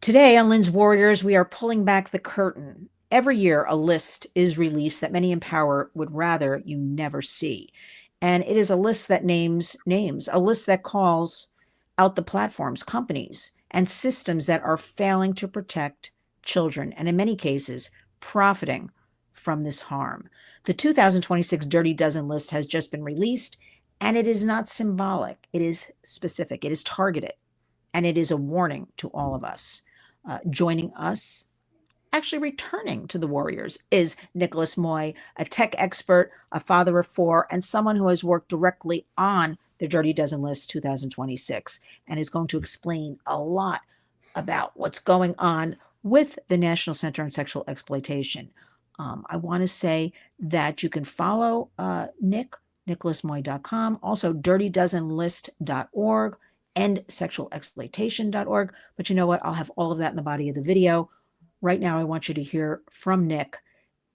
Today on Lynn's Warriors, we are pulling back the curtain. Every year, a list is released that many in power would rather you never see. And it is a list that names names, a list that calls out the platforms, companies, and systems that are failing to protect children, and in many cases, profiting from this harm. The 2026 Dirty Dozen list has just been released, and it is not symbolic, it is specific, it is targeted, and it is a warning to all of us. Joining us, actually returning to the Warriors, is Nicolas Moy, a tech expert, a father of four, and someone who has worked directly on the Dirty Dozen List 2026 and is going to explain a lot about what's going on with the National Center on Sexual Exploitation. I want to say that you can follow nicholasmoy.com, also dirtydozenlist.org and sexualexploitation.org. But you know what? I'll have all of that in the body of the video. Right now, I want you to hear from Nick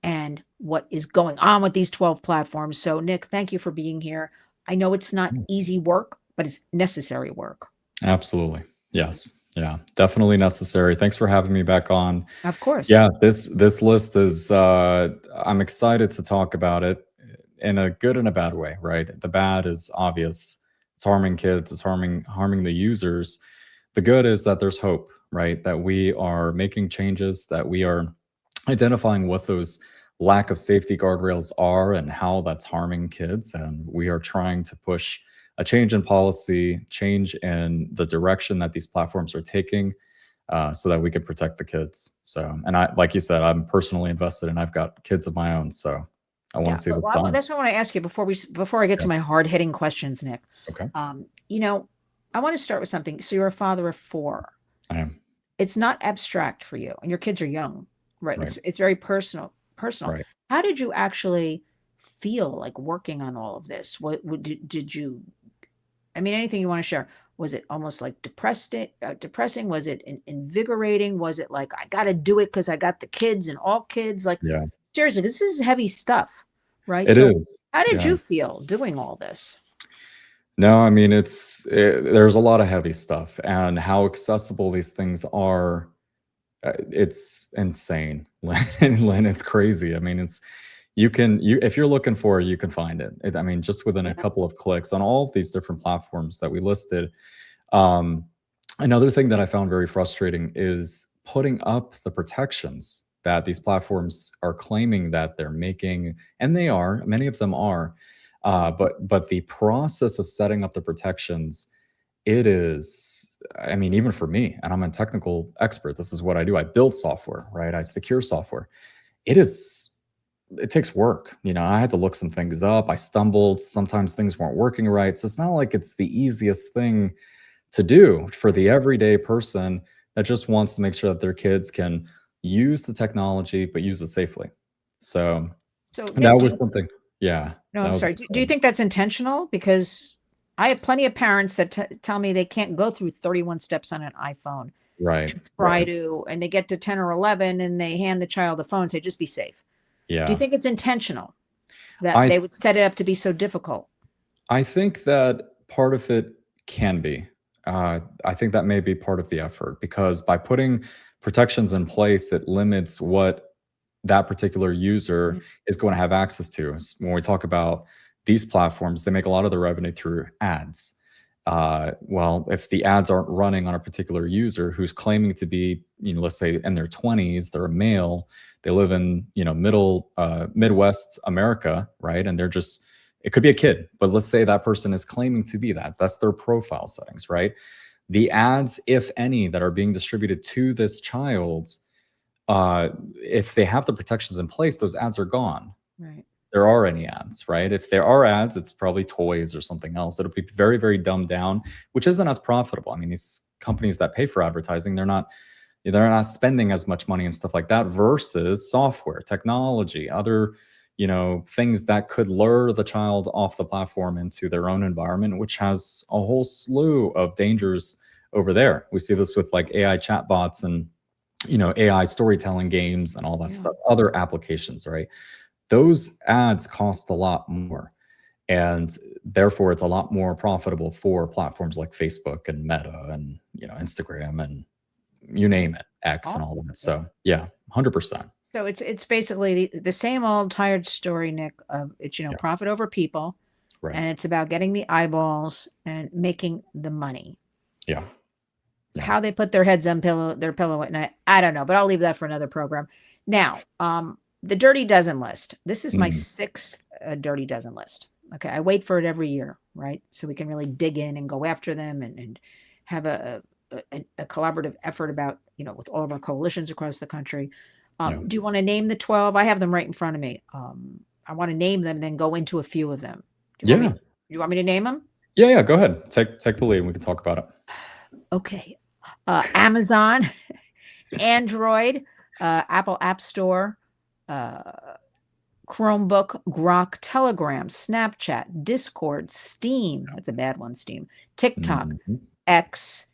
and what is going on with these 12 platforms. So, Nick, thank you for being here. I know it's not easy work, but it's necessary work. Absolutely. Yes. Yeah, definitely necessary. Thanks for having me back on. Of course. Yeah, this list is I'm excited to talk about it in a good and a bad way, right? The bad is obvious. It's harming kids, it's harming the users. The good is that there's hope, right? That we are making changes, that we are identifying what those lack of safety guardrails are and how that's harming kids. And we are trying to push a change in policy, change in the direction that these platforms are taking, so that we can protect the kids. So, and I, like you said, I'm personally invested and I've got kids of my own. So I want to see this done. That's what I want to ask you before I get to my hard-hitting questions, Nick. Okay. I want to start with something. So you're a father of four. I am. It's not abstract for you, and your kids are young, right? Right. It's very personal. Right. How did you actually feel like working on all of this? What did you? I mean, anything you want to share? Was it almost like depressing? Was it invigorating? Was it like I got to do it because I got the kids and all kids? Like, Yeah. seriously, this is heavy stuff, right? It is. How did Yeah. you feel doing all this? No, I mean, there's a lot of heavy stuff, and how accessible these things are, it's insane. Lynn, it's crazy. I mean, if you're looking for it, you can find it. I mean, just within a couple of clicks on all of these different platforms that we listed. Another thing that I found very frustrating is putting up the protections that these platforms are claiming that they're making, and they are, many of them are. But the process of setting up the protections, it is, I mean, even for me, and I'm a technical expert, this is what I do. I build software, right? I secure software. It takes work. I had to look some things up. I stumbled. Sometimes things weren't working right. So it's not like it's the easiest thing to do for the everyday person that just wants to make sure that their kids can use the technology, but use it safely. So that was something. Yeah. No, I'm sorry. Do you think that's intentional? Because I have plenty of parents that tell me they can't go through 31 steps on an iPhone. Right. And they get to 10 or 11 and they hand the child the phone and say, just be safe. Yeah. Do you think it's intentional that they would set it up to be so difficult? I think that part of it can be. I think that may be part of the effort, because by putting protections in place, it limits what that particular user is going to have access to. When we talk about these platforms, they make a lot of the revenue through ads. Well, if the ads aren't running on a particular user who's claiming to be, let's say in their 20s, they're a male, they live in, Midwest America, right? And it could be a kid, but let's say that person is claiming to be that. That's their profile settings, right? The ads, if any, that are being distributed to this child, if they have the protections in place, those ads are gone. Right. There are any ads, right? If there are ads, it's probably toys or something else. It'll be very, very dumbed down, which isn't as profitable. I mean, these companies that pay for advertising, they're not spending as much money and stuff like that, versus software, technology, other, things that could lure the child off the platform into their own environment, which has a whole slew of dangers over there. We see this with like AI chatbots and AI storytelling games and all that stuff, other applications, right? Those ads cost a lot more. And therefore, it's a lot more profitable for platforms like Facebook and Meta and Instagram and you name it, X and Oh, all that. So yeah, 100%. so it's basically the same old tired story, Nick, of it's, Yeah, profit over people, right. and it's about getting the eyeballs and making the money. Yeah, yeah. How they put their heads on their pillow at night, I don't know, but I'll leave that for another program. Now, the Dirty Dozen list. This is my Mm, sixth Dirty Dozen list. Okay, I wait for it every year, right? So we can really dig in and go after them and have a collaborative effort about, with all of our coalitions across the country. yeah. Do you want to name the 12? I have them right in front of me. I want to name them, then go into a few of them. Do you want me? Yeah. Do you want me to name them? Yeah, yeah, go ahead. Take the lead and we can talk about it. Okay. Amazon, Android, Apple App Store, uh, Chromebook, Grok, Telegram, Snapchat, Discord, Steam. That's a bad one, Steam. TikTok, Mhm. X.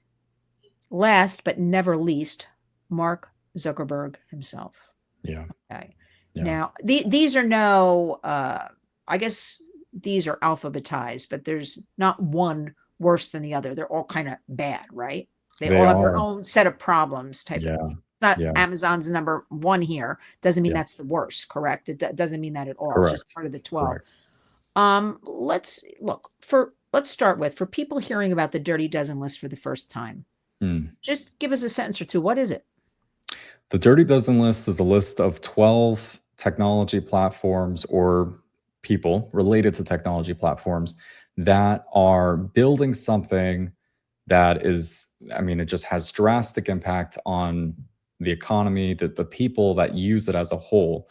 Last but never least, Mark Zuckerberg himself. Yeah. Okay. Yeah. Now, these are no, I guess these are alphabetized, but there's not one worse than the other. They're all kind of bad, right? They They all have their are. own set of problems type of Yeah. thing. Not Yeah. Amazon's number one here. Doesn't mean Yeah. that's the worst, correct? It doesn't mean that at all. It's just Correct. part of the 12. Correct. Let's start with, for people hearing about the Dirty Dozen list for the first time, Mm. just give us a sentence or two. What is it? The Dirty Dozen list is a list of 12 technology platforms or people related to technology platforms that are building something that is, I mean, it just has drastic impact on the economy, the people that use it as a whole.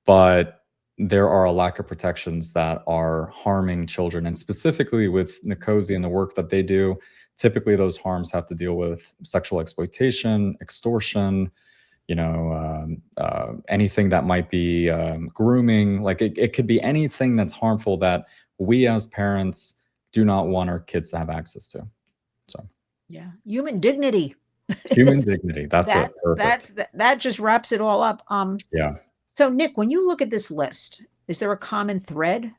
But there are a lack of protections that are harming children. And specifically with Nicosia and the work that they do, typically those harms have to deal with sexual exploitation, extortion, anything that might be grooming. Like it could be anything that's harmful that we as parents do not want our kids to have access to. So Yeah, human dignity. human dignity. That's it. Perfect. That just wraps it all up. Yeah. So Nick, when you look at this list, is there a common thread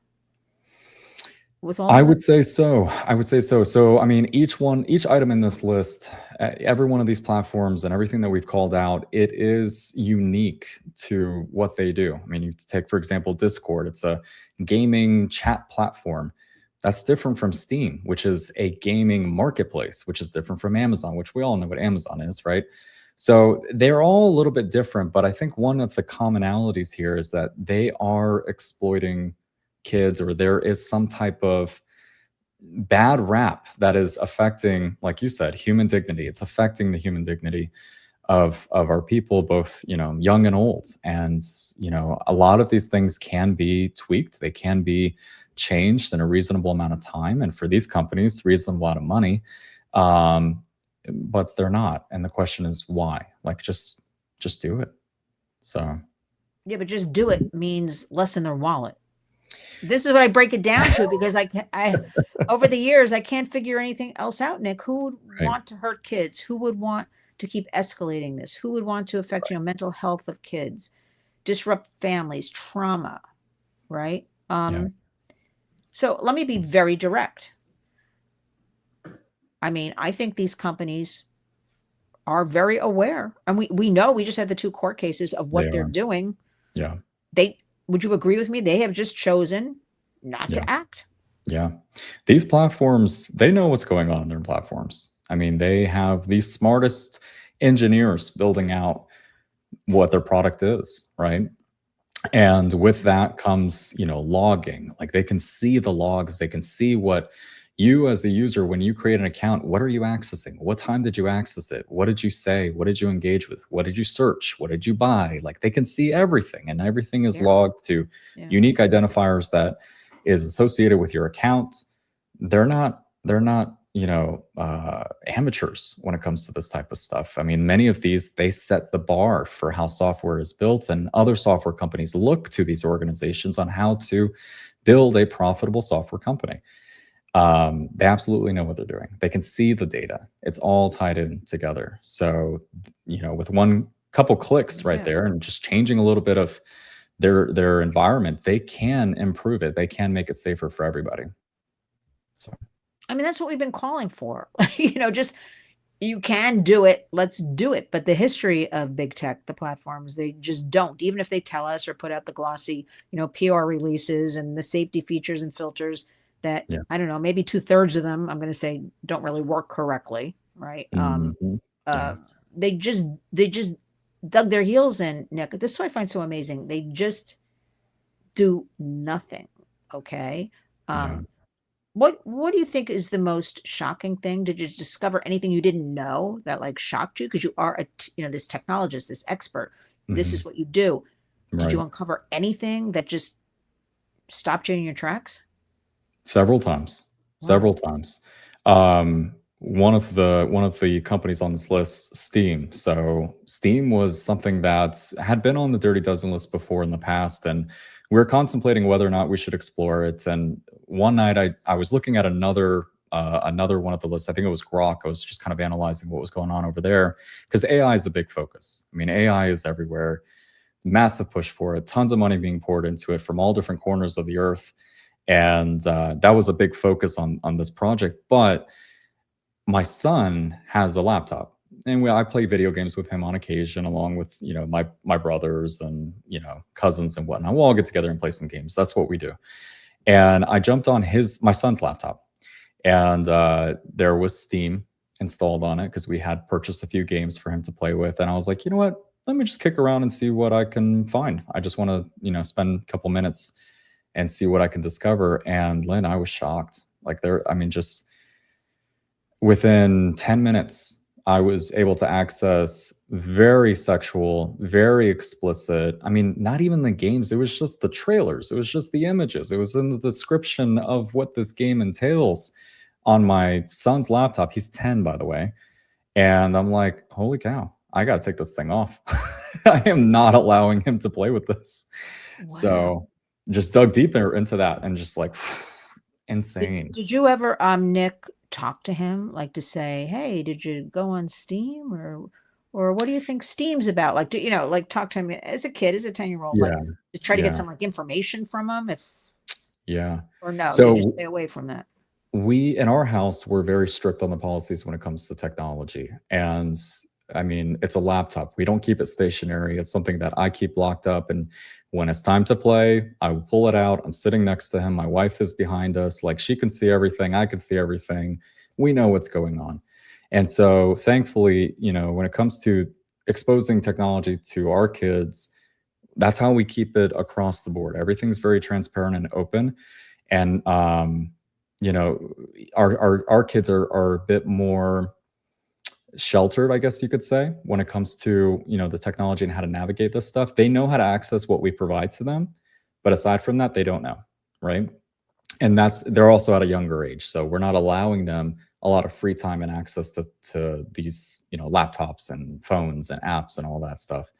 with all I of them? would say so. I would say so. So, I mean, each item in this list, every one of these platforms and everything that we've called out, it is unique to what they do. I mean, you take, for example, Discord. It's a gaming chat platform. That's different from Steam, which is a gaming marketplace, which is different from Amazon, which we all know what Amazon is, right? So they're all a little bit different, but I think one of the commonalities here is that they are exploiting kids, or there is some type of bad rap that is affecting, like you said, human dignity. It's affecting the human dignity of our people, both young and old. And a lot of these things can be tweaked. They can be changed in a reasonable amount of time, and for these companies, reasonable amount of money. But they're not. And the question is why? Like just do it. So Yeah, but just do it means less in their wallet. This is what I break it down to, because I over the years I can't figure anything else out, Nick. Who would right. want to hurt kids? Who would want to keep escalating this? Who would want to affect, mental health of kids, disrupt families, trauma, right? Yeah. So let me be very direct. I mean, I think these companies are very aware, and we know, we just had the 2 court cases of what they're doing. Yeah. Would you agree with me? They have just chosen not to act. Yeah. These platforms, they know what's going on in their platforms. I mean, they have the smartest engineers building out what their product is, right? And with that comes, logging. Like they can see the logs, they can see what you as a user, when you create an account, what are you accessing? What time did you access it? What did you say? What did you engage with? What did you search? What did you buy? Like they can see everything, and everything is logged to unique identifiers that is associated with your account. They're not amateurs when it comes to this type of stuff. I mean, many of these, they set the bar for how software is built, and other software companies look to these organizations on how to build a profitable software company. They absolutely know what they're doing. They can see the data. It's all tied in together. So, with one couple clicks right there and just changing a little bit of their environment, they can improve it. They can make it safer for everybody. So, I mean, that's what we've been calling for. Just You can do it. Let's do it. But the history of big tech, the platforms, they just don't. Even if they tell us or put out the glossy, PR releases and the safety features and filters that, Yeah. I don't know, maybe 2/3 of them, I'm going to say, don't really work correctly, right? Mhm. Uh, Yeah. they just dug their heels in, Nick. This is what I find so amazing. They just do nothing. Okay. Yeah. Um, what do you think is the most shocking thing? Did you discover anything you didn't know that like shocked you? Because you are this technologist, this expert. This is Mhm. what you do. Did you Right. uncover anything that just stopped you in your tracks? Several times. Wow. Several times. One of the companies on this list, Steam. So Steam was something that had been on the Dirty Dozen list before in the past, and we were contemplating whether or not we should explore it. And one night, I was looking at another one of the lists. I think it was Grok. I was just kind of analyzing what was going on over there because AI is a big focus. I mean, AI is everywhere. Massive push for it. Tons of money being poured into it from all different corners of the earth, and that was a big focus on this project. But my son has a laptop, and I play video games with him on occasion, along with my brothers and cousins and whatnot. We'll all get together and play some games. That's what we do. And I jumped on my son's laptop, and there was Steam installed on it because we had purchased a few games for him to play with. And I was like, you know what? Let me just kick around and see what I can find. I just want to spend a couple minutes and see what I can discover. And Lynn, I was shocked. Like I mean, just within 10 minutes, I was able to access very sexual, very explicit. I mean, not even the games, it was just the trailers, it was just the images, it was in the description of what this game entails on my son's laptop. He's 10, by the way. And I'm like, holy cow, I got to take this thing off. I am not allowing him to play with this. Wow. So just dug deeper into that and just like Did, insane. did you ever, Nick, talk to him like to say, "Hey, did you go on Steam or what do you think Steam's about?" Like, like talk to him as a kid, as a 10-year-old, like Yeah. to try to get Yeah. some like information from him, if Yeah. or no, you just So stay away from that. we in our house, we're very strict on the policies when it comes to technology. And I mean, it's a laptop. We don't keep it stationary. It's something that I keep locked up. And when it's time to play, I will pull it out. I'm sitting next to him. My wife is behind us. Like she can see everything. I can see everything. We know what's going on. And so thankfully, when it comes to exposing technology to our kids, that's how we keep it across the board. Everything's very transparent and open. And you know, our kids are a bit more sheltered, I guess you could say, when it comes to the technology and how to navigate this stuff. They know how to access what we provide to them, but aside from that, they don't know, right? And they're also at a younger age, so we're not allowing them a lot of free time and access to these laptops and phones and apps and all that stuff.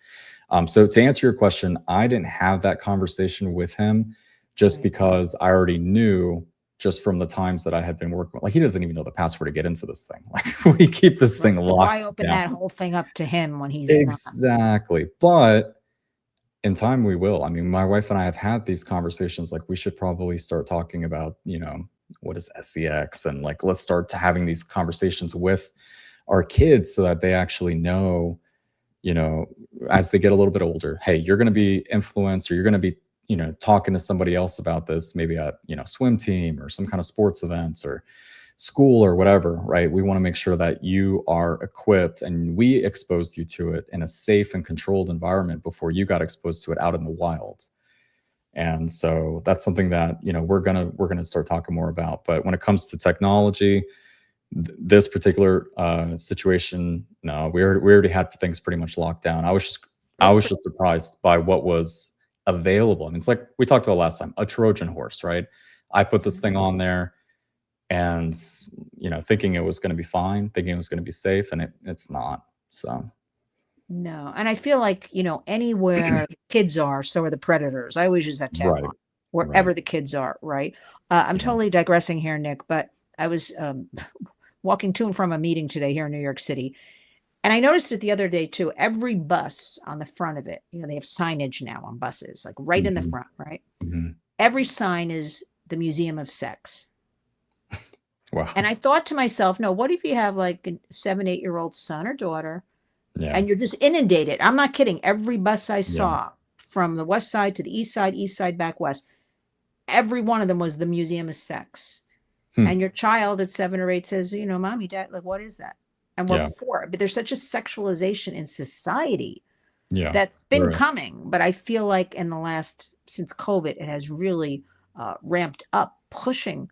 So to answer your question, I didn't have that conversation with him just Right. because I already knew just from the times that I had been working with. Like he doesn't even know the password to get into this thing. Like we keep this thing Right. Why locked open down. that whole thing up to him when he's not? Exactly. But in time we will. I mean, my wife and I have had these conversations like we should probably start talking about, what is SEX and like let's start to having these conversations with our kids so that they actually know, you know, as they get a little bit older, hey, you're going to be influenced or you're going to be, talking to somebody else about this, maybe at, swim team or some kind of sports events or school or whatever, right? We want to make sure that you are equipped and we exposed you to it in a safe and controlled environment before you got exposed to it out in the wild. And so that's something that, we're going to start talking more about. But when it comes to technology, this particular situation, no, we already had things pretty much locked down. I Good was for just surprised by what was available. I mean, it's like we talked about last time, a Trojan horse, right? I put this thing you. on there and thinking it was going to be fine, thinking it was going to be safe, and it's not. So No, and I feel like, anywhere the kids are, so are the predators. I always use that tagline. right, right, Wherever the kids are, right? I'm yeah, totally digressing here, Nick, but I was walking to and from a meeting today here in New York City, and I noticed it the other day too. Every bus on the front of it, they have signage now on buses, like right in the hmm front, right? hmm Every sign is the Museum of Sex. Wow. And I thought to myself, no, what if you have like a 7, 8-year-old son or daughter Yeah. and you're just inundated? I'm not kidding. Every bus I Yeah. saw from the west side to the east side back west, every one of them was the Museum of Sex. Hmm. And your child at 7 or 8 says, mommy, dad, like, what is that? And we're Yeah. for it. But there's such a sexualization in society Yeah. that's been There is. coming. But I feel like in the since COVID, it has really ramped up, pushing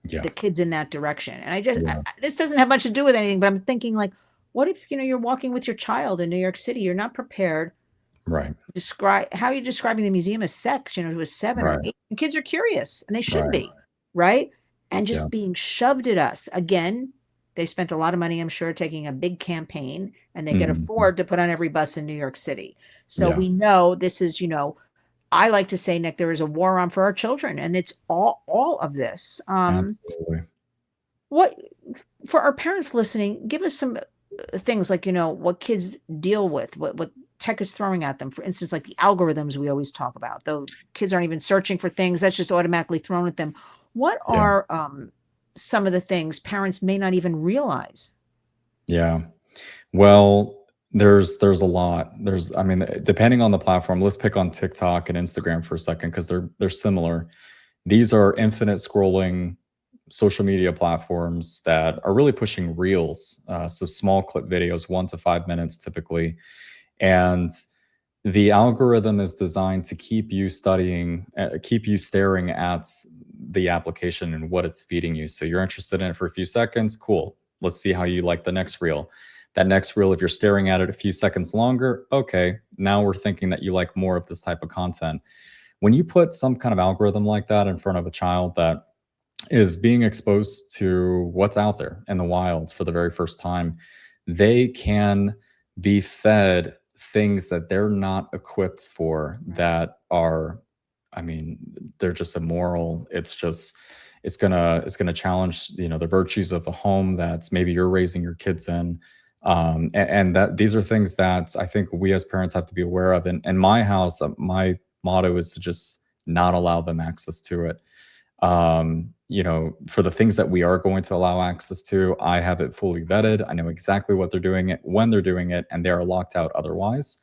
Yeah. the kids in that direction. And Yeah. this doesn't have much to do with anything, but I'm thinking like, what if, you're walking with your child in New York City, you're not prepared. Right. Describe how you're describing the Museum of Sex, who was 7 or Right. 8. And kids are curious and they should Right. be, right? And Yeah. just being shoved at us. Again, they spent a lot of money, I'm sure, taking a big campaign, and they could Mhm. afford to put on every bus in New York City. So Yeah. we know this is, I like to say, Nick, there is a war on for our children, and it's all of this. Absolutely. What for our parents listening, give us some things like, what kids deal with, what tech is throwing at them. For instance, like the algorithms we always talk about. Though kids aren't even searching for things, that's just automatically thrown at them. What Yeah. are some of the things parents may not even realize? Yeah. Well, there's a lot. I mean, depending on the platform, let's pick on TikTok and Instagram for a second because they're similar. These are infinite scrolling social media platforms that are really pushing reels, so small clip videos, 1 to 5 minutes typically, and the algorithm is designed to keep you staring at the application and what it's feeding you. So you're interested in it for a few seconds, cool. Let's see how you like the next reel. That next reel, if you're staring at it a few seconds longer, okay, now we're thinking that you like more of this type of content. When you put some kind of algorithm like that in front of a child that is being exposed to what's out there in the wild for the very first time, they can be fed things that they're not equipped for Right. that are, I mean, they're just immoral. It's gonna challenge, the virtues of the home that maybe you're raising your kids in. And that these are things that I think we as parents have to be aware of. In my house, my motto is to just not allow them access to it. For the things that we are going to allow access to, I have it fully vetted. I know exactly what they're doing it, when they're doing it, and they are locked out otherwise.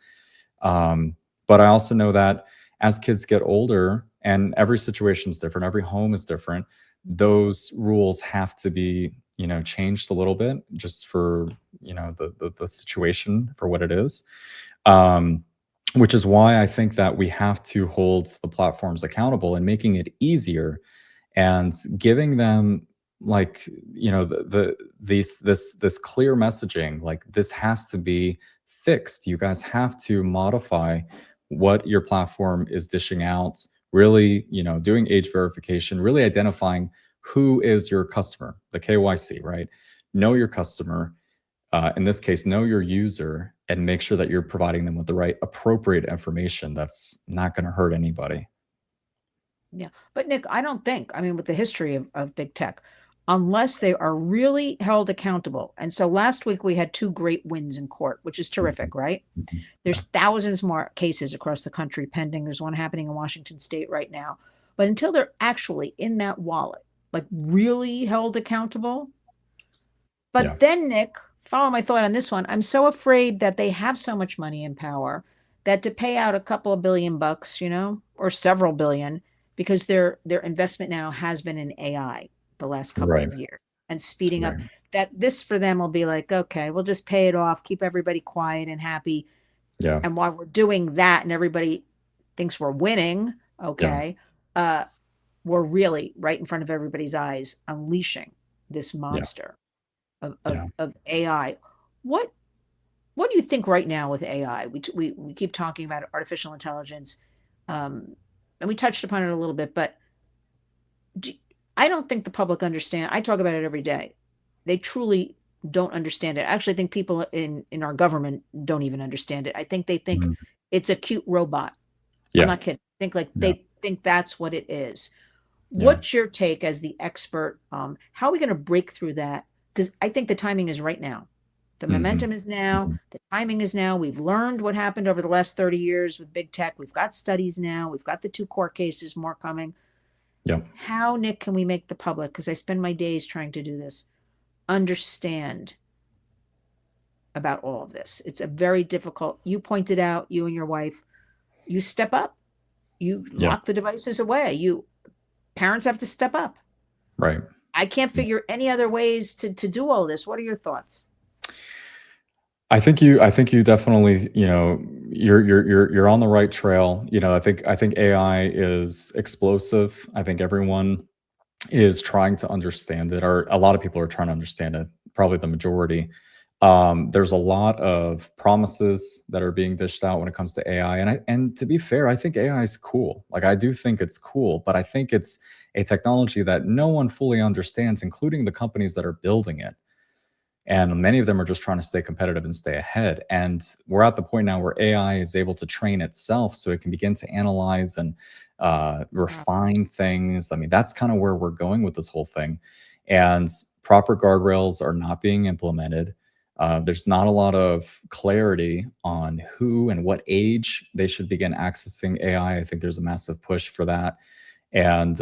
But I also know that as kids get older, and every situation is different, every home is different, those rules have to be, changed a little bit just for, the situation for what it is. Um, which is why I think that we have to hold the platforms accountable and making it easier and giving them like this clear messaging, like this has to be fixed. You guys have to modify what your platform is dishing out, really, doing age verification, really identifying who is your customer, the KYC, right? Know your customer, in this case, know your user, and make sure that you're providing them with the right appropriate information that's not going to hurt anybody. Yeah. But Nick, I don't think, I mean, with the history of big tech, unless they are really held accountable. And so last week we had 2 great wins in court, which is Mhm, terrific, right? mhm. There's Yeah. thousands more cases across the country pending. There's one happening in Washington state right now. But until they're actually in that wallet, like really held accountable. Yeah. But then, Nick, follow my thought on this one. I'm so afraid that they have so much money and power that to pay out a couple of $1 billion, or several billion, because their investment now has been in AI the last couple Right. of years and speeding up, Right. that this for them will be like, okay, we'll just pay it off, keep everybody quiet and happy. Yeah. And while we're doing that and everybody thinks we're winning, Yeah. okay, uh, we're really right in front of everybody's eyes unleashing this Yeah. monster Yeah. of AI. What what do you think right now with AI? We keep talking about artificial intelligence, and we touched upon it a little bit, but do, I don't think the public understand. I talk about it every day. They truly don't understand it. I actually think people in our government don't even understand it. I think they think Mhm. it's a cute robot. I'm Yeah. not kidding. I think like Yeah. they think that's what it is. Yeah. What's your take as the expert? How are we going to break through that? Because I think the timing is right now. The Mhm. momentum is now. Mhm. The timing is now. We've learned what happened over the last 30 years with big tech. We've got studies now. We've got the 2 court cases, more coming. Yep. How, Nick, can we make the public, because I spend my days trying to do this, understand about all of this? It's a very difficult, you pointed out, you and your wife, you step up, you Yep. lock the devices away. You parents have to step up. Right. I can't figure any other ways to do all this. What are your thoughts? I think you definitely, you're on the right trail. I think AI is explosive. I think everyone is trying to understand it, or a lot of people are trying to understand it, probably the majority. There's a lot of promises that are being dished out when it comes to AI. And to be fair, I think AI is cool. Like, I do think it's cool, but I think it's a technology that no one fully understands, including the companies that are building it. And many of them are just trying to stay competitive and stay ahead. And we're at the point now where AI is able to train itself so it can begin to analyze and Wow. refine things. I mean, that's kind of where we're going with this whole thing. And proper guardrails are not being implemented. There's not a lot of clarity on who and what age they should begin accessing AI. I think there's a massive push for that. And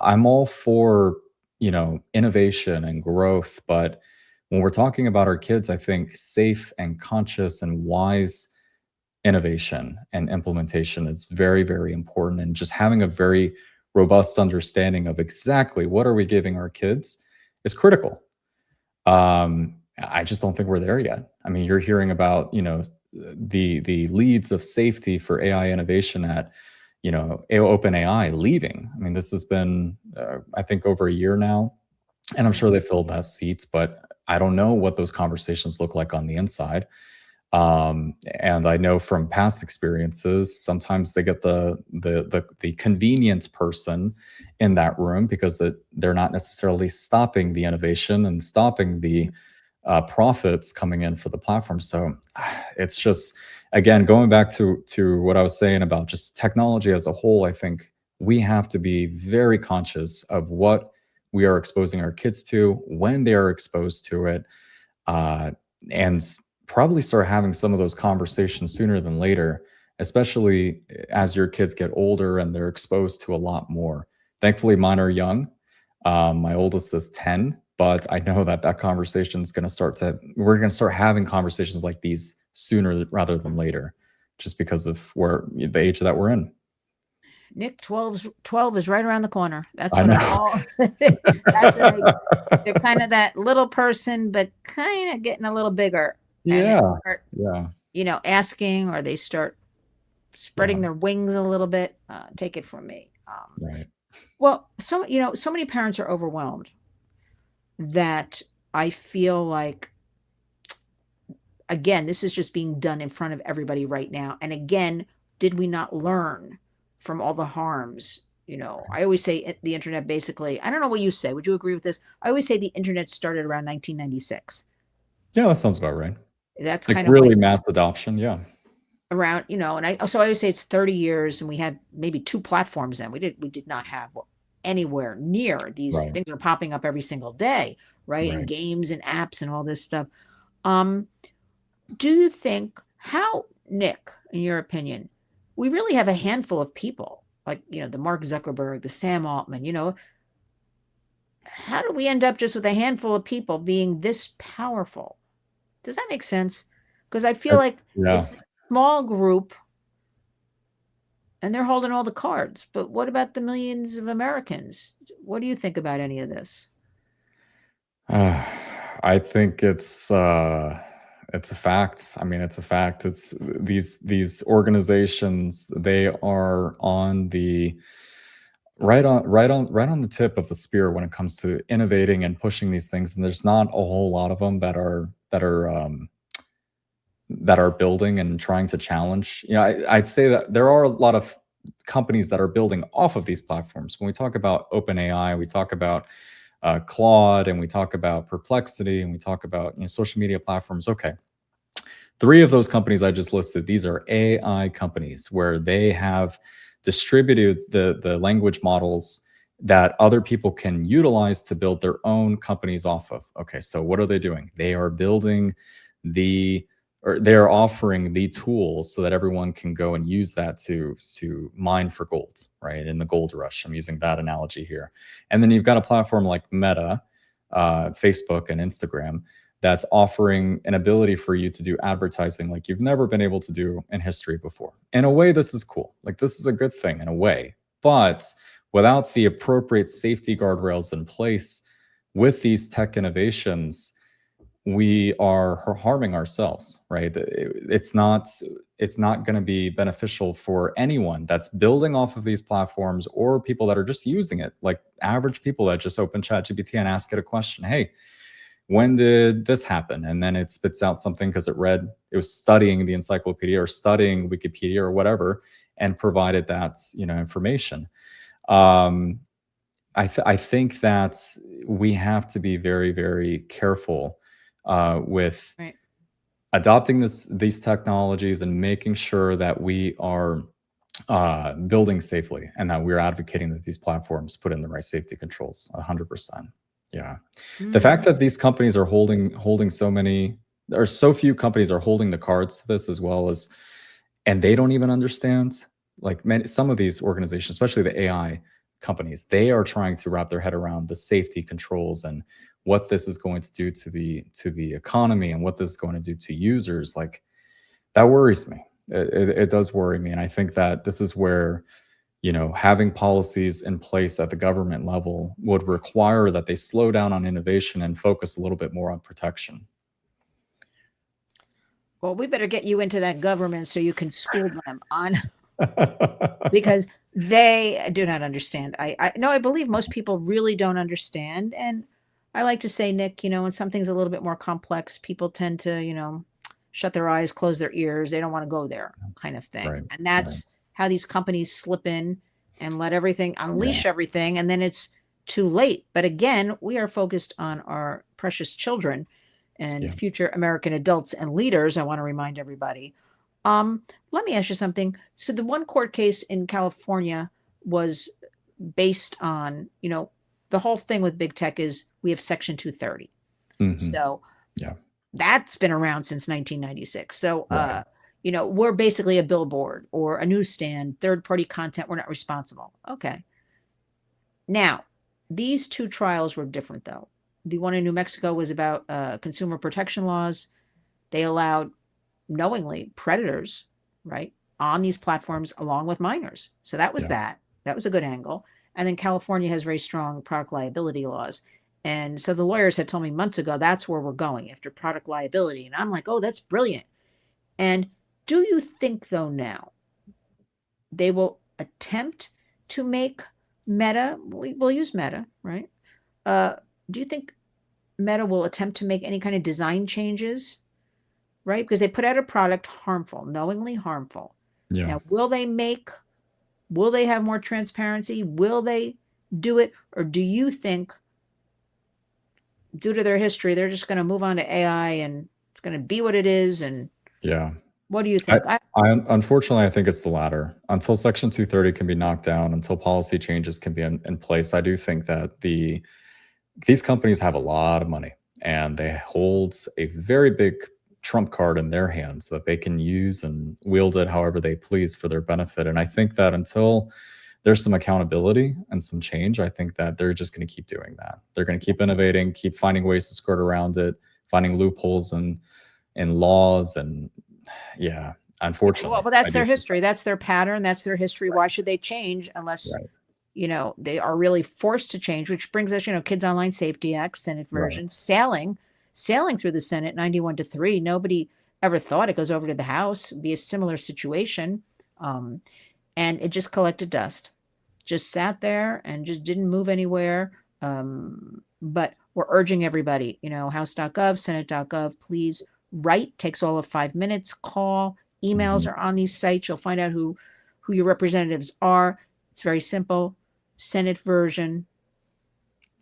I'm all for, innovation and growth, but when we're talking about our kids, I think safe and conscious and wise innovation and implementation is very, very important. And just having a very robust understanding of exactly what are we giving our kids is critical. I just don't think we're there yet. I mean, you're hearing about, the leads of safety for AI innovation at, OpenAI leaving. I mean, this has been, I think, over a year now, and I'm sure they filled that seats, but I don't know what those conversations look like on the inside. And I know from past experiences, sometimes they get the convenient person in that room because they're not necessarily stopping the innovation and stopping the profits coming in for the platform. So it's just, again, going back to what I was saying about just technology as a whole. I think we have to be very conscious of what we are exposing our kids to when they are exposed to it, uh, and probably start having some of those conversations sooner than later, especially as your kids get older and they're exposed to a lot more. Thankfully, mine are young. My oldest is 10, but I know that that conversation is going to we're going to start having conversations like these sooner rather than later, just because of the age that we're in. Nick, 12 is right around the corner. That's I when know. it all, that's when they're kind of that little person, but kind of getting a little bigger. And they Yeah. start, Yeah. asking, or they start Yeah. spreading their wings a little bit. Take it from me. Right. Well, so many parents are overwhelmed that I feel like, again, this is just being done in front of everybody right now. And again, did we not learn from all the harms? I always say the internet basically, I don't know what you say. Would you agree with this? I always say the internet started around 1996. Yeah, that sounds about right. That's Like, kind of really when mass adoption, yeah. around, and I always say it's 30 years and we had maybe two platforms then. We did not have anywhere near these Right, things are popping up every single day, right? And right. games and apps and all this stuff. Um, do you think how, Nick, in your opinion, we really have a handful of people like, the Mark Zuckerberg, the Sam Altman, how do we end up just with a handful of people being this powerful? Does that make sense? Because I feel Uh, like yeah. it's a small group and they're holding all the cards. But what about the millions of Americans? What do you think about any of this? Uh, I think it's a fact. I mean, it's a fact. It's these organizations, they are on the right on the tip of the spear when it comes to innovating and pushing these things, and there's not a whole lot of them that are building and trying to challenge. I'd say that there are a lot of companies that are building off of these platforms. When we talk about OpenAI, we talk about Claude, and we talk about Perplexity, and we talk about social media platforms. Okay, three of those companies I just listed, these are AI companies where they have distributed the language models that other people can utilize to build their own companies off of. Okay, so what are they doing? They are building the or they're offering the tools so that everyone can go and use that to mine for gold, right? In the gold rush. I'm using that analogy here. And then you've got a platform like Meta, Facebook and Instagram, that's offering an ability for you to do advertising like you've never been able to do in history before. In a way, this is cool. Like, this is a good thing in a way. But without the appropriate safety guardrails in place with these tech innovations, we are harming ourselves, right? It's not going to be beneficial for anyone that's building off of these platforms or people that are just using it, like average people that just open ChatGPT and ask it a question. Hey, when did this happen? And then it spits out something because it was studying the encyclopedia or studying Wikipedia or whatever, and provided that, information. I think that we have to be very, very careful with Right. adopting these technologies and making sure that we are building safely and that we're advocating that these platforms put in the right safety controls. 100%. Yeah. The fact that these companies are holding so many, or so few companies are holding the cards to this, as well as, and they don't even understand, like some of these organizations, especially the AI companies, they are trying to wrap their head around the safety controls and what this is going to do to the economy and what this is going to do to users. Like, that worries me. It does worry me. And I think that this is where, having policies in place at the government level would require that they slow down on innovation and focus a little bit more on protection. Well, we better get you into that government so you can school them on, because they do not understand. I no, I believe most people really don't understand. And I like to say, Nick, when something's a little bit more complex, people tend to, shut their eyes, close their ears. They don't want to go there, kind of thing. Right. And that's how these companies slip in and let everything unleash everything. And then it's too late. But again, we are focused on our precious children and future American adults and leaders. I want to remind everybody. Let me ask you something. So the one court case in California was based on, the whole thing with big tech is we have Section 230. So that's been around since 1996. So, we're basically a billboard or a newsstand, third-party content. We're not responsible. Okay. Now, these two trials were different, though. The one in New Mexico was about consumer protection laws. They allowed knowingly predators, right, on these platforms along with minors. So that was that. That was a good angle. And then California has very strong product liability laws. And so the lawyers had told me months ago, that's where we're going, after product liability. And I'm like, oh, that's brilliant. And do you think, though, now they will attempt to make Meta, we'll use Meta, right? Do you think Meta will attempt to make any kind of design changes, right? Because they put out a product harmful, knowingly harmful. Now, will they have more transparency? Will they do it? Or do you think, due to their history, they're just going to move on to AI and it's going to be what it is? And what do you think? Unfortunately, I think it's the latter. Until Section 230 can be knocked down, until policy changes can be in place, I do think that these companies have a lot of money and they hold a very big trump card in their hands that they can use and wield it however they please for their benefit. And I think that until there's some accountability and some change, I think that they're just going to keep doing that. They're going to keep innovating, keep finding ways to skirt around it, finding loopholes in laws. And unfortunately. Well, but that's their history. That's their pattern. That's their history. Why should they change unless, they are really forced to change, which brings us, Kids Online Safety Act, Senate version, sailing through the Senate 91-3. Nobody ever thought it goes over to the House. It'd be a similar situation. And it just collected dust, just sat there and just didn't move anywhere. But we're urging everybody, House.gov, Senate.gov, please write. Takes all of 5 minutes. Call. Emails are on these sites. You'll find out who your representatives are. It's very simple. Senate version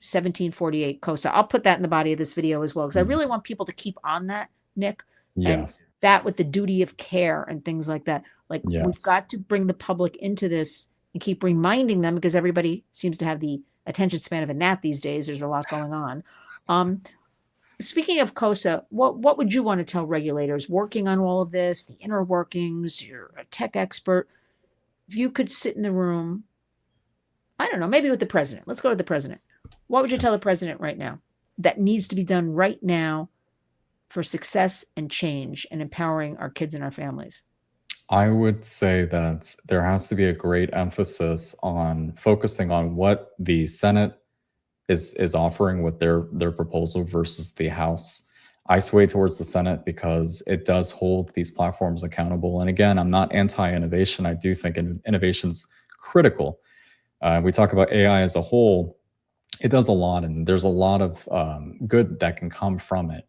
1748 COSA. I'll put that in the body of this video as well, because I really want people to keep on that, Nick. Yes. And that with the duty of care and things like that. Like, we've got to bring the public into this and keep reminding them, because everybody seems to have the attention span of a gnat these days. There's a lot going on. Speaking of COSA, what would you want to tell regulators working on all of this, the inner workings? You're a tech expert. If you could sit in the room, I don't know, maybe with the president. Let's go to the president. What would you tell the president right now that needs to be done right now for success and change and empowering our kids and our families? I would say that there has to be a great emphasis on focusing on what the Senate is offering with their proposal versus the House. I sway towards the Senate because it does hold these platforms accountable. And again, I'm not anti-innovation. I do think innovation's critical. We talk about AI as a whole. It does a lot, and there's a lot of good that can come from it.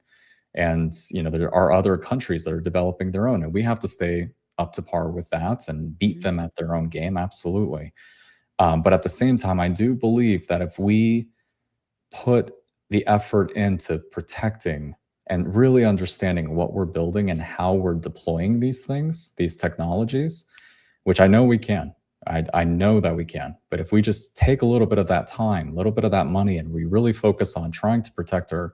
And there are other countries that are developing their own, and we have to stay up to par with that and beat Mhm. them at their own game. Absolutely. But at the same time, I do believe that if we put the effort into protecting and really understanding what we're building and how we're deploying these things, these technologies, which I know we can. I know that we can. But if we just take a little bit of that time, a little bit of that money, and we really focus on trying to protect our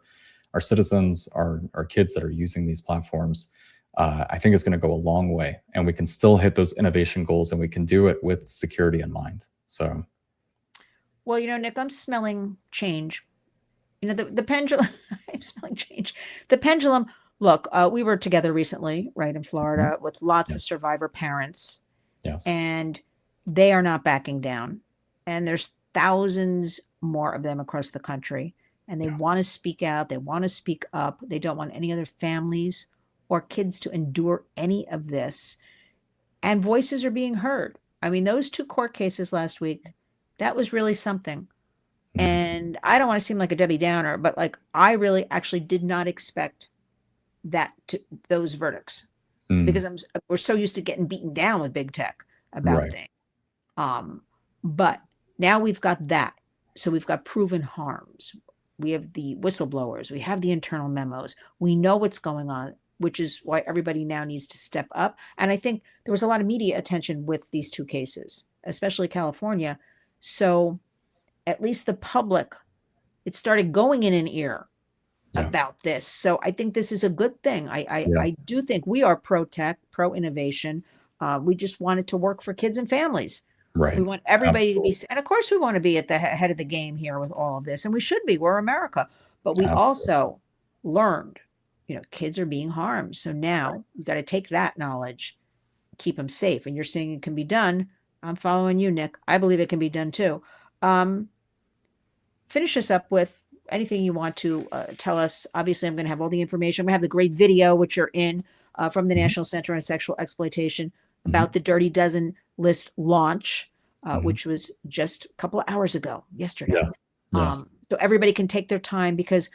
citizens, our kids that are using these platforms, I think it's going to go a long way. And we can still hit those innovation goals, and we can do it with security in mind. So, Well, Nick, I'm smelling change. The pendulum, I'm smelling change. The pendulum, look, we were together recently, right, in mhm, Florida with lots yeah, of survivor parents, yes, and they are not backing down. And there's thousands more of them across the country. And they yeah, want to speak out. They want to speak up. They don't want any other families or kids to endure any of this. And voices are being heard. I mean, those two court cases last week, that was really something. mhm, And I don't want to seem like a Debbie Downer, but like I really actually did not expect those verdicts because mm, we're so used to getting beaten down with big tech about right, things. But now we've got that. So we've got proven harms. We have the whistleblowers. We have the internal memos. We know what's going on, which is why everybody now needs to step up. And I think there was a lot of media attention with these two cases, especially California. So at least the public, it started going in an ear yeah, about this. So I think this is a good thing. I yes, do think we are pro tech, pro innovation. We just want it to work for kids and families. We right, want everybody to be, absolutely, and of course, we want to be at the head of the game here with all of this, and we should be. We're America, but we absolutely, also learned, kids are being harmed. So now we got to take that knowledge, keep them safe. And you're saying it can be done. I'm following you, Nick. I believe it can be done too. Um, Finish us up with anything you want to tell us. Obviously, I'm going to have all the information. I'm going to have the great video, which you're in from the mhm, National Center on Sexual Exploitation mhm, about the Dirty Dozen list launch, mhm, which was just a couple of hours ago, yesterday. yes, yes, So everybody can take their time because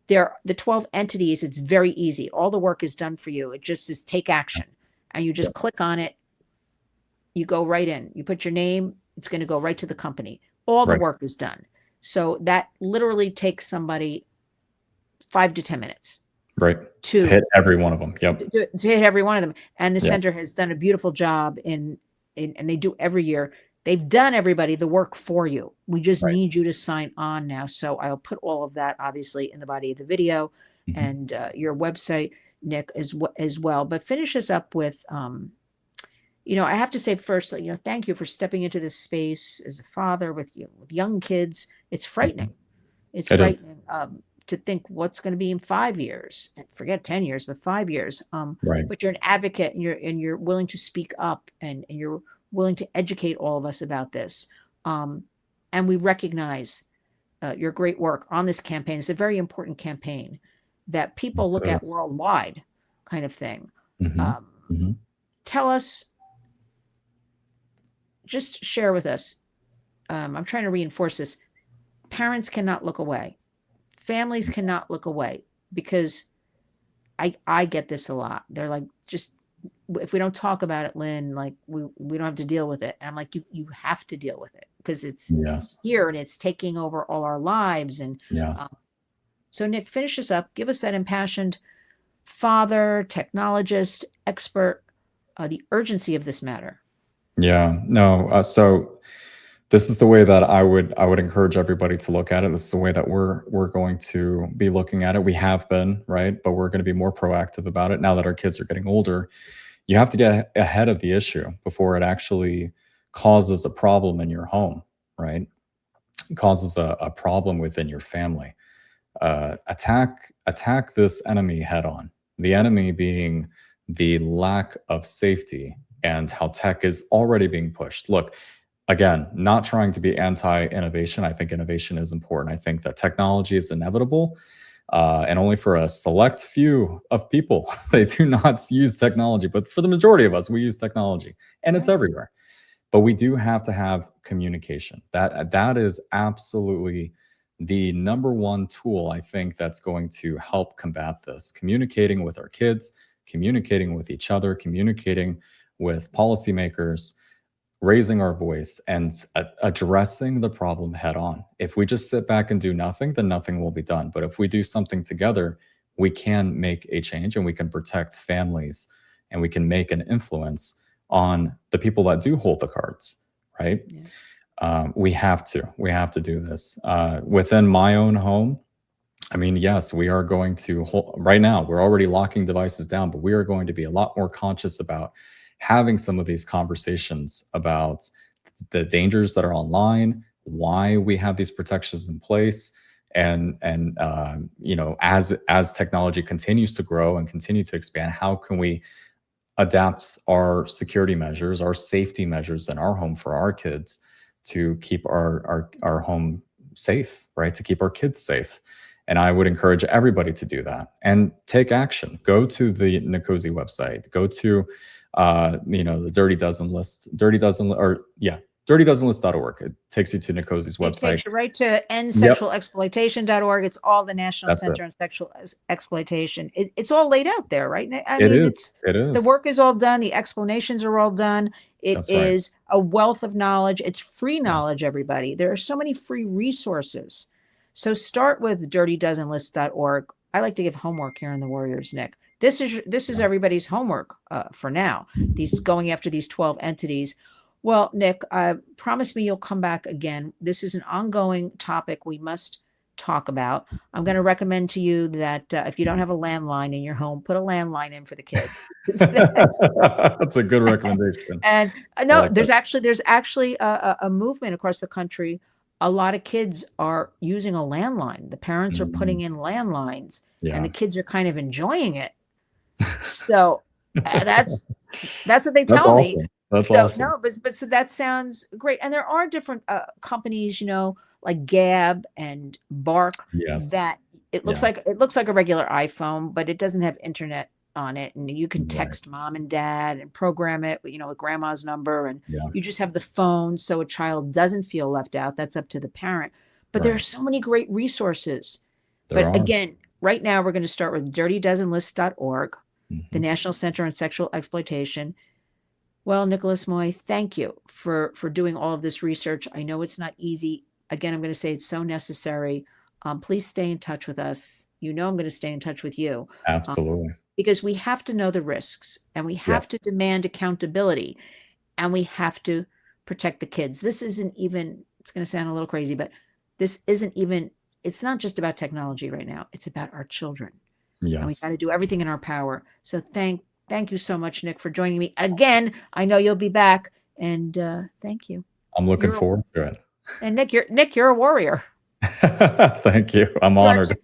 the 12 entities, it's very easy. All the work is done for you. It just is take action. And you yeah, just click on it, you go right in. You put your name, it's going to go right to the company. All the right, work is done. So that literally takes somebody 5 to 10 minutes right, to hit to every one of them. Yep, to hit every one of them. And the yep, center has done a beautiful job and they do every year. They've done everybody the work for you. We just right, need you to sign on now. So I'll put all of that obviously in the body of the video mhm, and your website, Nick, as well. But finish us up with I have to say first, thank you for stepping into this space as a father with young kids. It's mhm. frightening. It's It is, frightening to think what's going to be in 5 years. And forget 10 years, but 5 years. right, But you're an advocate, and you're willing to speak up, and you're willing to educate all of us about this. Um, and we recognize your great work on this campaign. It's a very important campaign that people yes, it look at is, worldwide, kind of thing. mhm, Um, mhm, Tell us, just share with us. I'm trying to reinforce this. Parents cannot look away. Families cannot look away because I get this a lot. They're like, just if we don't talk about it, Lynn, like we don't have to deal with it. And I'm like, you have to deal with it because it's yes, here and it's taking over all our lives. And um, yes. so, Nick, finish us up. Give us that impassioned father, technologist, expert, the urgency of this matter. Yeah, no, so this is the way that I would encourage everybody to look at it. This is the way that we're going to be looking at it. We have been, right? But we're going to be more proactive about it now that our kids are getting older. You have to get ahead of the issue before it actually causes a problem in your home, right? It causes a problem within your family. Attack this enemy head on. The enemy being the lack of safety and how tech is already being pushed. Look, again, not trying to be anti-innovation. I think innovation is important. I think that technology is inevitable, and only for a select few of people they do not use technology. But for the majority of us, we use technology, and it's Right. everywhere. But we do have to have communication. That is absolutely the number one tool I think that's going to help combat this. Communicating with our kids, communicating with each other, communicating with policymakers, raising our voice and addressing the problem head on. If we just sit back and do nothing, then nothing will be done. But if we do something together, we can make a change and we can protect families and we can make an influence on the people that do hold the cards, right? Yeah. We have to do this within my own home. I mean, yes, we are going to right now, we're already locking devices down, but we are going to be a lot more conscious about having some of these conversations about the dangers that are online, why we have these protections in place, and you know, as technology continues to grow and continue to expand, how can we adapt our security measures, our safety measures in our home for our kids to keep our home safe, right? To keep our kids safe. And I would encourage everybody to do that and take action. Go to the Nicosi website. Go to you know, the Dirty Dozen list, dirtydozenlist.org. It takes you to Nicosi's It website. takes you right to Yep, endsexualexploitation.org. It's all the National that's it. Center on Sexual Exploitation. It's all laid out there, right? I It mean, is. It the is. work is all done. The explanations are all done. It That's right. is a wealth of knowledge. It's free Yes. knowledge, everybody. There are so many free resources. So start with dirtydozenlist.org. I like to give homework here in the Warriors, Nick. This is Yeah. everybody's homework for now. These going after these 12 entities. Well, Nick, promise me you'll come back again. This is an ongoing topic we must talk about. I'm going to recommend to you that if you don't have a landline in your home, put a landline in for the kids. That's a good recommendation. And I no, like that. there's actually a movement across the country. A lot of kids are using a landline. The parents are Mhm. putting in landlines, and the Yeah. kids are kind of enjoying it. So that's what they That's tell me. awesome. That's So awesome. no, but so that sounds great. And there are different companies, you know, like Gab and Bark, Yes. that Yeah. it looks like a regular iPhone, but it doesn't have internet on it, and you can Right. text mom and dad and program it, you know, with grandma's number, and Yeah. you just have the phone, so a child doesn't feel left out. That's up to the parent. But there are Right. so many great resources. There But are. again, right now we're going to start with dirtydozenlist.org, the Mhm. National Center on Sexual Exploitation. Well, Nicolas Moy, thank you for doing all of this research. I know it's not easy. Again, I'm going to say it's so necessary. Please stay in touch with us. You know I'm going to stay in touch with you, um, Absolutely. because we have to know the risks, and we have Yes. to demand accountability, and we have to protect the kids. This isn't even, it's going to sound a little crazy, but this isn't even, it's not just about technology right now. It's about our children, and we got Yes. to do everything in our power. So thank you so much, Nick, for joining me again. I know you'll be back, and thank you. I'm looking You're forward to it. and Nick, you're a warrior. Thank you. I'm You're a honored.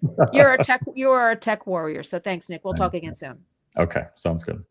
you are a tech warrior. So thanks, Nick. We'll talk Thank you. again soon. Okay, sounds good.